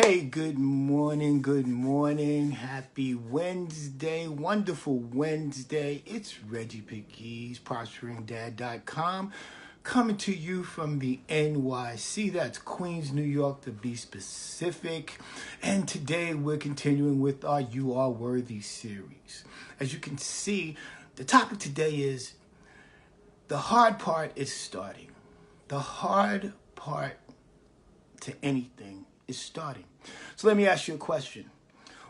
Hey, good morning, happy Wednesday, wonderful Wednesday. It's Reggie Pegues, prosperingdad.com, coming to you from the NYC, that's Queens, New York to be specific. And today we're continuing with our You Are Worthy series. As you can see, the topic today is the hard part is starting. The hard part to anything is starting. So let me ask you a question.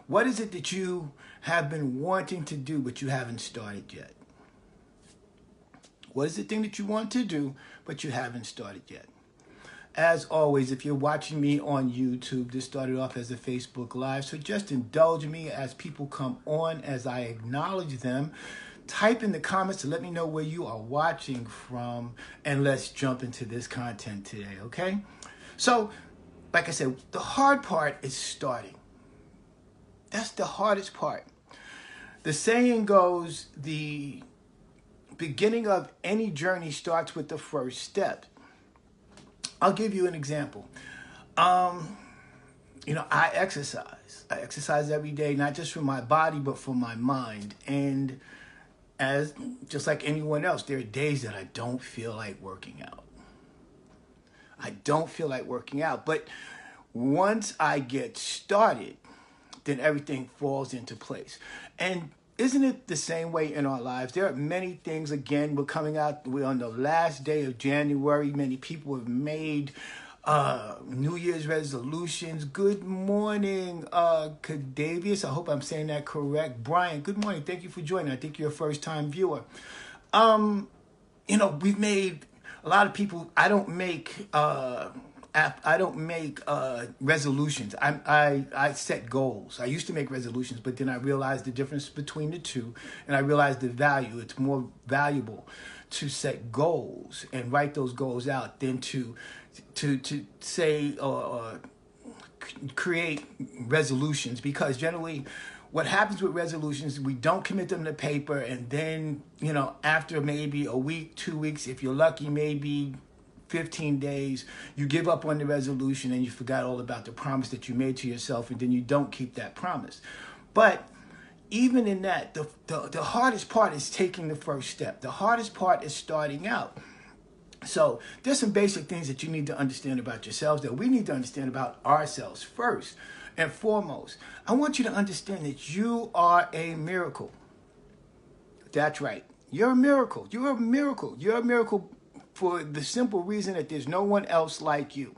What is it that you have been wanting to do but you haven't started yet? What is the thing that you want to do but you haven't started yet? As always, if you're watching me on YouTube, this started off as a Facebook Live, so just indulge me as people come on, as I acknowledge them. Type in the comments to let me know where you are watching from, and let's jump into this content today, okay? So, like I said, the hard part is starting. That's the hardest part. The saying goes, the beginning of any journey starts with the first step. I'll give you an example. I exercise. I exercise every day, not just for my body, but for my mind. And as just like anyone else, there are days that I don't feel like working out. But once I get started, then everything falls into place. And isn't it the same way in our lives? There are many things, again, we're on the last day of January. Many people have made New Year's resolutions. Good morning, Cadavius. I hope I'm saying that correct. Brian, good morning. Thank you for joining. I think you're a first-time viewer. We've made a lot of people. I don't make resolutions. I set goals. I used to make resolutions, but then I realized the difference between the two, and I realized the value. It's more valuable to set goals and write those goals out than to say or create resolutions, because generally what happens with resolutions, we don't commit them to paper, and then, after maybe a week, 2 weeks, if you're lucky, maybe 15 days, you give up on the resolution and you forgot all about the promise that you made to yourself, and then you don't keep that promise. But even in that, the hardest part is taking the first step. The hardest part is starting out. So there's some basic things that you need to understand about yourselves, that we need to understand about ourselves first and foremost. I want you to understand that you are a miracle. That's right. You're a miracle. You're a miracle. You're a miracle for the simple reason that there's no one else like you.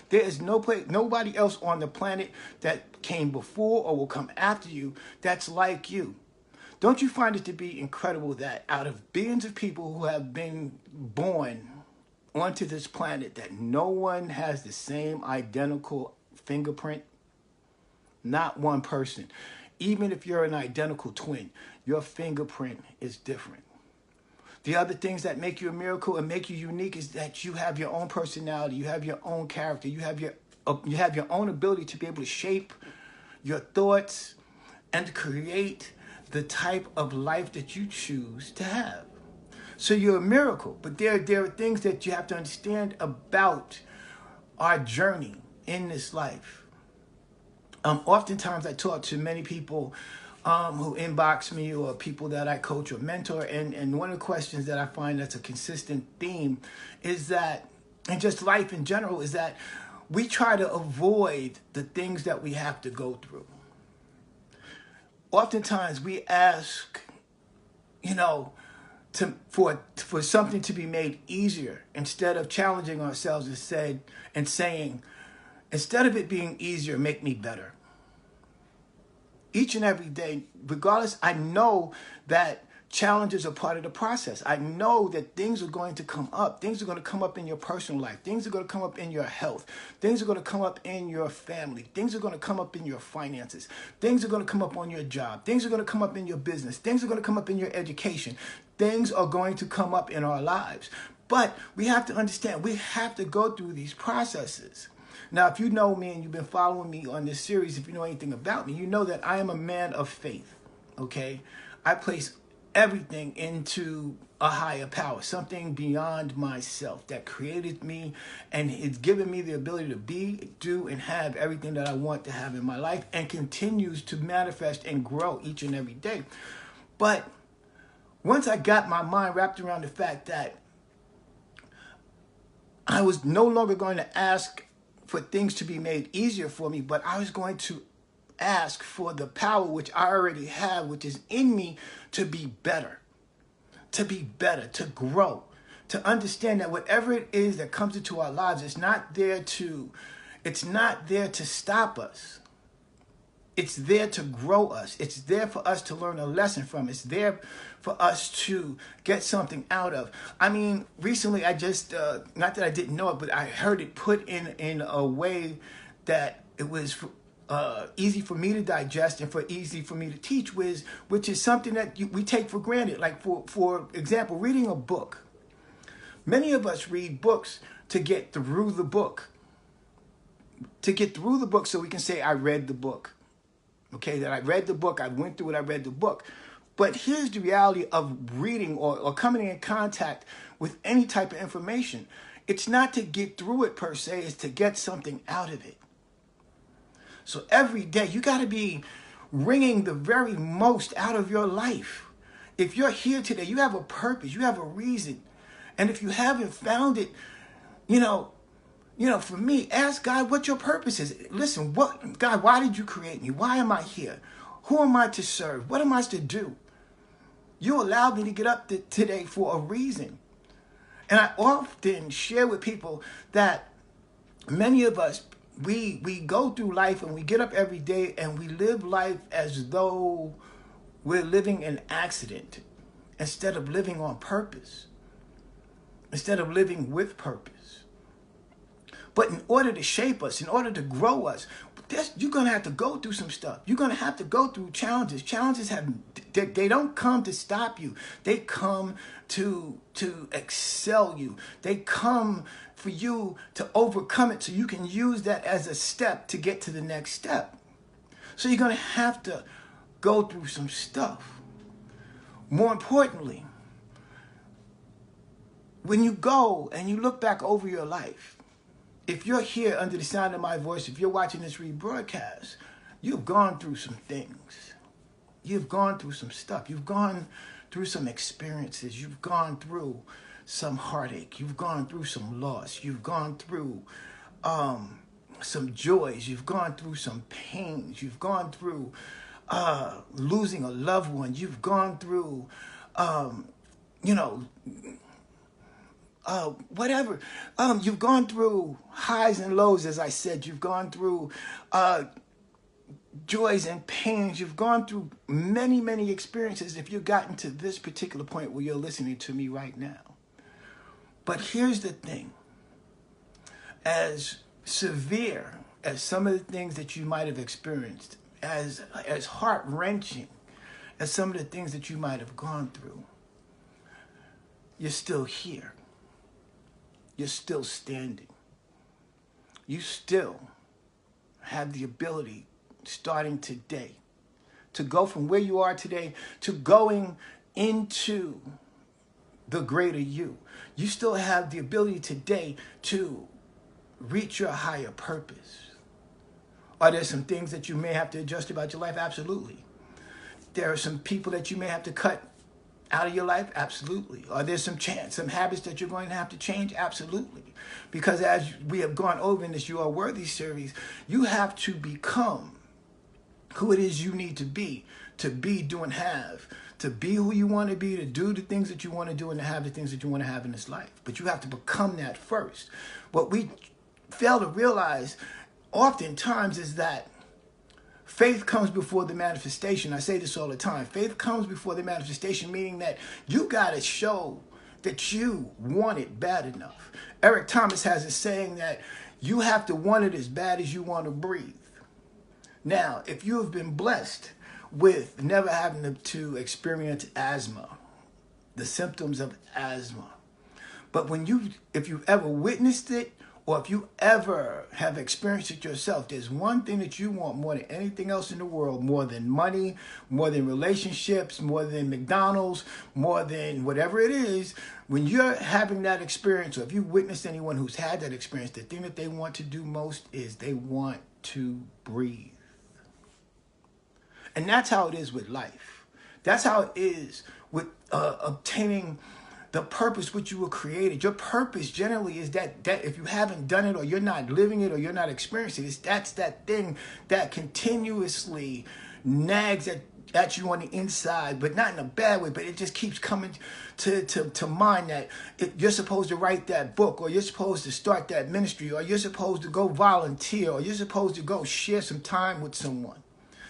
There is nobody else on the planet that came before or will come after you that's like you. Don't you find it to be incredible that out of billions of people who have been born onto this planet, that no one has the same identical fingerprint? Not one person. Even if you're an identical twin, your fingerprint is different. The other things that make you a miracle and make you unique is that you have your own personality, you have your own character, you have your own ability to be able to shape your thoughts and to create the type of life that you choose to have. So you're a miracle, but there are things that you have to understand about our journey in this life. Oftentimes I talk to many people who inbox me, or people that I coach or mentor, and one of the questions that I find that's a consistent theme is that, and just life in general, is that we try to avoid the things that we have to go through. Oftentimes we ask, for something to be made easier, instead of challenging ourselves and saying, instead of it being easier, make me better. Each and every day, regardless, I know that challenges are part of the process. I know that things are going to come up. Things are going to come up in your personal life. Things are going to come up in your health. Things are going to come up in your family. Things are going to come up in your finances. Things are going to come up on your job. Things are going to come up in your business. Things are going to come up in your education. Things are going to come up in our lives. But we have to understand, we have to go through these processes. Now, if you know me and you've been following me on this series, if you know anything about me, you know that I am a man of faith, okay? I place everything into a higher power, something beyond myself that created me and it's given me the ability to be, do, and have everything that I want to have in my life and continues to manifest and grow each and every day. But once I got my mind wrapped around the fact that I was no longer going to ask for things to be made easier for me, but I was going to ask for the power which I already have, which is in me, to be better, to grow, to understand that whatever it is that comes into our lives, it's not there to stop us. It's there to grow us. It's there for us to learn a lesson from. It's there for us to get something out of. I mean, recently I just, not that I didn't know it, but I heard it put in a way that it was easy for me to digest and easy for me to teach, which is something that we take for granted. Like for example, reading a book. Many of us read books to get through the book. So we can say, I read the book. Okay, that I read the book, I went through it, I read the book. But here's the reality of reading or coming in contact with any type of information. It's not to get through it per se, it's to get something out of it. So every day, you got to be wringing the very most out of your life. If you're here today, you have a purpose, you have a reason. And if you haven't found it, for me, ask God what your purpose is. Listen, God, why did you create me? Why am I here? Who am I to serve? What am I to do? You allowed me to get up today for a reason. And I often share with people that many of us, we go through life and we get up every day and we live life as though we're living an accident instead of living on purpose, instead of living with purpose. But in order to shape us, in order to grow us, you're going to have to go through some stuff. You're going to have to go through challenges. Challenges they don't come to stop you. They come to excel you. They come for you to overcome it so you can use that as a step to get to the next step. So you're going to have to go through some stuff. More importantly, when you go and you look back over your life, if you're here under the sound of my voice, if you're watching this rebroadcast, you've gone through some things. You've gone through some stuff. You've gone through some experiences. You've gone through some heartache. You've gone through some loss. You've gone through some joys. You've gone through some pains. You've gone through losing a loved one. You've gone through, whatever. You've gone through highs and lows, as I said. You've gone through joys and pains. You've gone through many, many experiences if you've gotten to this particular point where you're listening to me right now. But here's the thing. As severe as some of the things that you might have experienced, as heart-wrenching as some of the things that you might have gone through, you're still here. You're still standing. You still have the ability, starting today, to go from where you are today to going into the greater you. You still have the ability today to reach your higher purpose. Are there some things that you may have to adjust about your life? Absolutely. There are some people that you may have to cut out of your life? Absolutely. Are there some habits that you're going to have to change? Absolutely. Because as we have gone over in this You Are Worthy series, you have to become who it is you need to be, do, and have, to be who you want to be, to do the things that you want to do, and to have the things that you want to have in this life. But you have to become that first. What we fail to realize oftentimes is that faith comes before the manifestation. I say this all the time. Faith comes before the manifestation, meaning that you got to show that you want it bad enough. Eric Thomas has a saying that you have to want it as bad as you want to breathe. Now, if you have been blessed with never having to experience asthma, the symptoms of asthma, but if you've ever witnessed it or if you ever have experienced it yourself, there's one thing that you want more than anything else in the world, more than money, more than relationships, more than McDonald's, more than whatever it is. When you're having that experience, or if you witnessed anyone who's had that experience, the thing that they want to do most is they want to breathe. And that's how it is with life. That's how it is with obtaining the purpose which you were created. Your purpose generally is that if you haven't done it, or you're not living it, or you're not experiencing it, that's that thing that continuously nags at you on the inside, but not in a bad way, but it just keeps coming to mind that you're supposed to write that book, or you're supposed to start that ministry, or you're supposed to go volunteer, or you're supposed to go share some time with someone.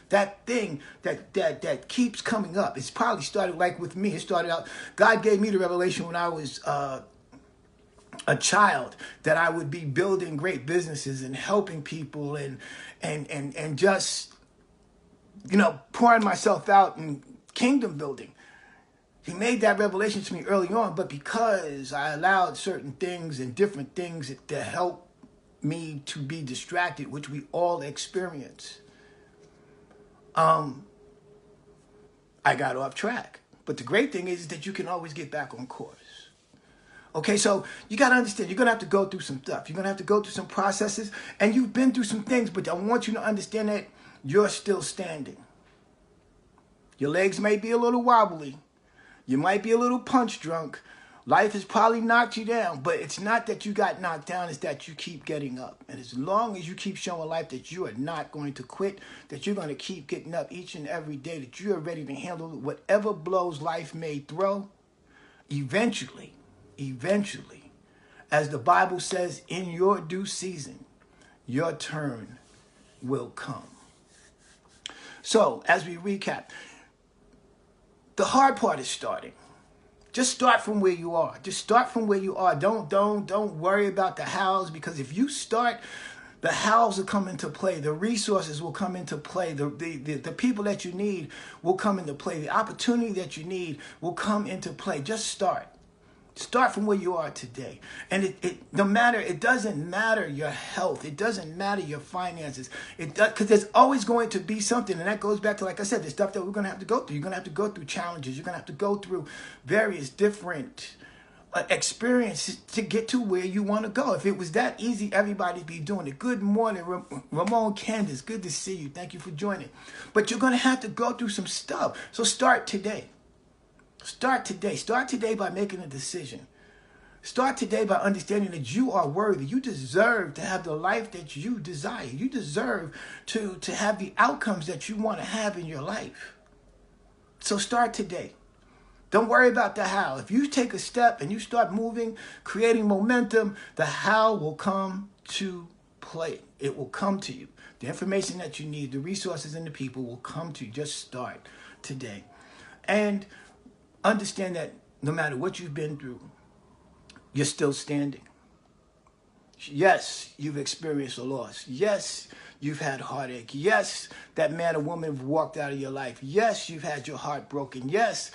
That thing that keeps coming up. It's probably started like with me. It started out, God gave me the revelation when I was a child, that I would be building great businesses and helping people and just, pouring myself out in kingdom building. He made that revelation to me early on, but because I allowed certain things and different things to help me to be distracted, which we all experience, I got off track. But the great thing is that you can always get back on course. Okay, so you got to understand, you're going to have to go through some stuff. You're going to have to go through some processes, and you've been through some things, but I want you to understand that you're still standing. Your legs may be a little wobbly. You might be a little punch drunk. Life has probably knocked you down, but it's not that you got knocked down, it's that you keep getting up. And as long as you keep showing life that you are not going to quit, that you're going to keep getting up each and every day, that you are ready to handle whatever blows life may throw, eventually, as the Bible says, in your due season, your turn will come. So, as we recap, the hard part is starting. Just start from where you are. Just start from where you are. Don't worry about the hows, because if you start, the hows will come into play. The resources will come into play. The people that you need will come into play. The opportunity that you need will come into play. Just start. Start from where you are today. And it doesn't matter your health. It doesn't matter your finances. Because there's always going to be something. And that goes back to, like I said, the stuff that we're going to have to go through. You're going to have to go through challenges. You're going to have to go through various different experiences to get to where you want to go. If it was that easy, everybody'd be doing it. Good morning, Ramon Candace. Good to see you. Thank you for joining. But you're going to have to go through some stuff. So start today. Start today. Start today by making a decision. Start today by understanding that you are worthy. You deserve to have the life that you desire. You deserve to have the outcomes that you want to have in your life. So start today. Don't worry about the how. If you take a step and you start moving, creating momentum, the how will come to play. It will come to you. The information that you need, the resources and the people will come to you. Just start today. And understand that no matter what you've been through, you're still standing. Yes, you've experienced a loss. Yes, you've had heartache. Yes, that man or woman walked out of your life. Yes, you've had your heart broken. Yes,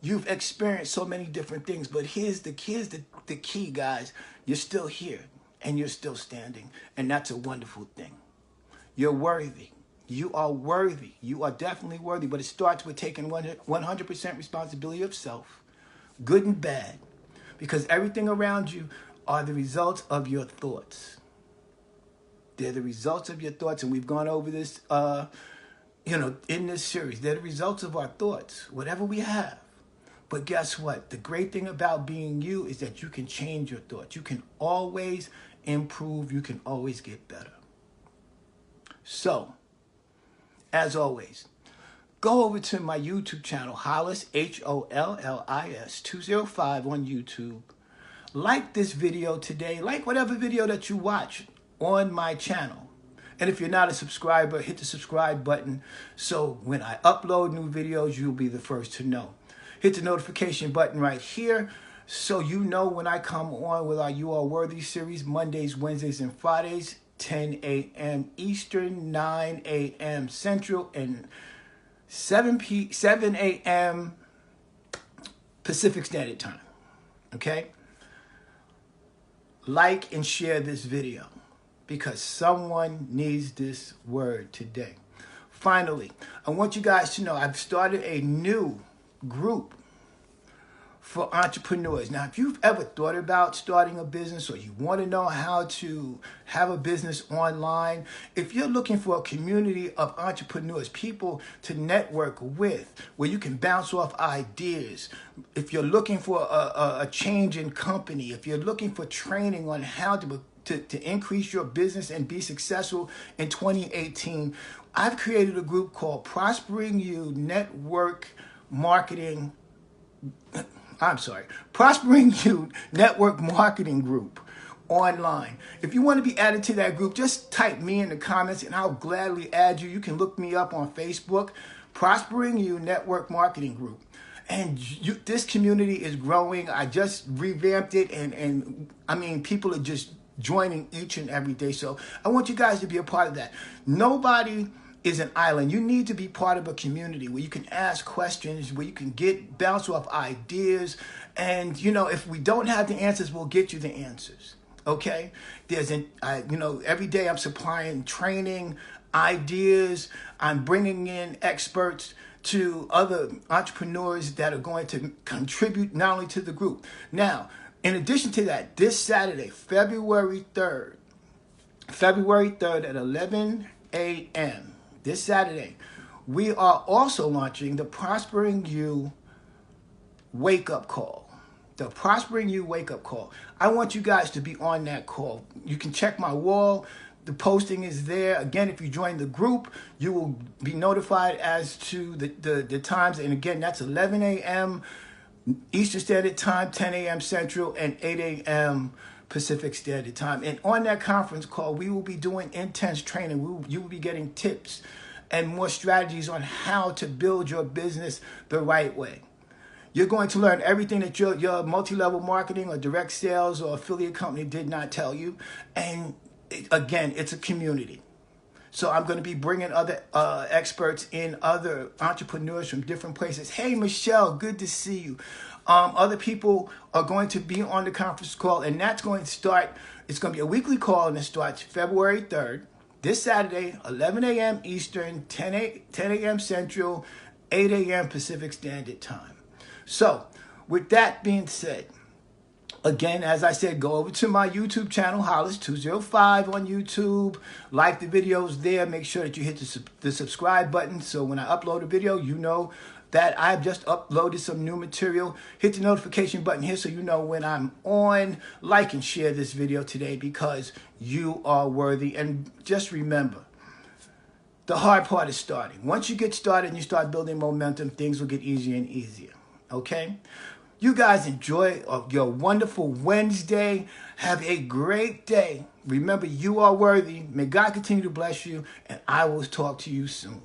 you've experienced so many different things. But here's the key, guys. You're still here, and you're still standing. And that's a wonderful thing. You're worthy. You are worthy. You are definitely worthy, but it starts with taking 100% responsibility of self, good and bad, because everything around you are the results of your thoughts. They're the results of your thoughts, and we've gone over this, in this series. They're the results of our thoughts, whatever we have. But guess what? The great thing about being you is that you can change your thoughts. You can always improve. You can always get better. So, as always, go over to my YouTube channel, Hollis, Hollis 205 on YouTube. Like this video today. Like whatever video that you watch on my channel. And if you're not a subscriber, hit the subscribe button so when I upload new videos, you'll be the first to know. Hit the notification button right here so you know when I come on with our You Are Worthy series, Mondays, Wednesdays, and Fridays, 10 a.m. Eastern, 9 a.m. Central, and 7 a.m. Pacific Standard Time. Okay? like and share this video because someone needs this word today. Finally, I want you guys to know I've started a new group for entrepreneurs. Now, if you've ever thought about starting a business or you want to know how to have a business online, if you're looking for a community of entrepreneurs, people to network with, where you can bounce off ideas, if you're looking for a change in company, if you're looking for training on how to increase your business and be successful in 2018, I've created a group called Prospering You Prospering You Network Marketing Group online. If you want to be added to that group, just type me in the comments and I'll gladly add you. You can look me up on Facebook, Prospering You Network Marketing Group. And this community is growing. I just revamped it and I mean, people are just joining each and every day. So I want you guys to be a part of that. Nobody is an island. You need to be part of a community where you can ask questions, where you can bounce off ideas. And, you know, if we don't have the answers, we'll get you the answers. Okay? Every day I'm supplying training, ideas. I'm bringing in experts to other entrepreneurs that are going to contribute not only to the group. Now, in addition to that, this Saturday, February 3rd at 11 a.m., this Saturday, we are also launching the Prospering You Wake Up Call. The Prospering You Wake Up Call. I want you guys to be on that call. You can check my wall. The posting is there. Again, if you join the group, you will be notified as to the times. And again, that's 11 a.m. Eastern Standard Time, 10 a.m. Central, and 8 a.m. Pacific Standard Time. And on that conference call, we will be doing intense training. You will be getting tips and more strategies on how to build your business the right way. You're going to learn everything that your multi-level marketing or direct sales or affiliate company did not tell you. And again, it's a community. So I'm going to be bringing other experts in, other entrepreneurs from different places. Hey, Michelle, good to see you. Other people are going to be on the conference call, and that's going to start. It's going to be a weekly call, and it starts February 3rd, this Saturday, 11 a.m. Eastern, 10 a.m. Central, 8 a.m. Pacific Standard Time. So with that being said, again, as I said, go over to my YouTube channel, Hollis205 on YouTube. Like the videos there. Make sure that you hit the subscribe button so when I upload a video, you know that I've just uploaded some new material. Hit the notification button here so you know when I'm on. Like and share this video today because you are worthy. And just remember, the hard part is starting. Once you get started and you start building momentum, things will get easier and easier. Okay? You guys enjoy your wonderful Wednesday. Have a great day. Remember, you are worthy. May God continue to bless you, and I will talk to you soon.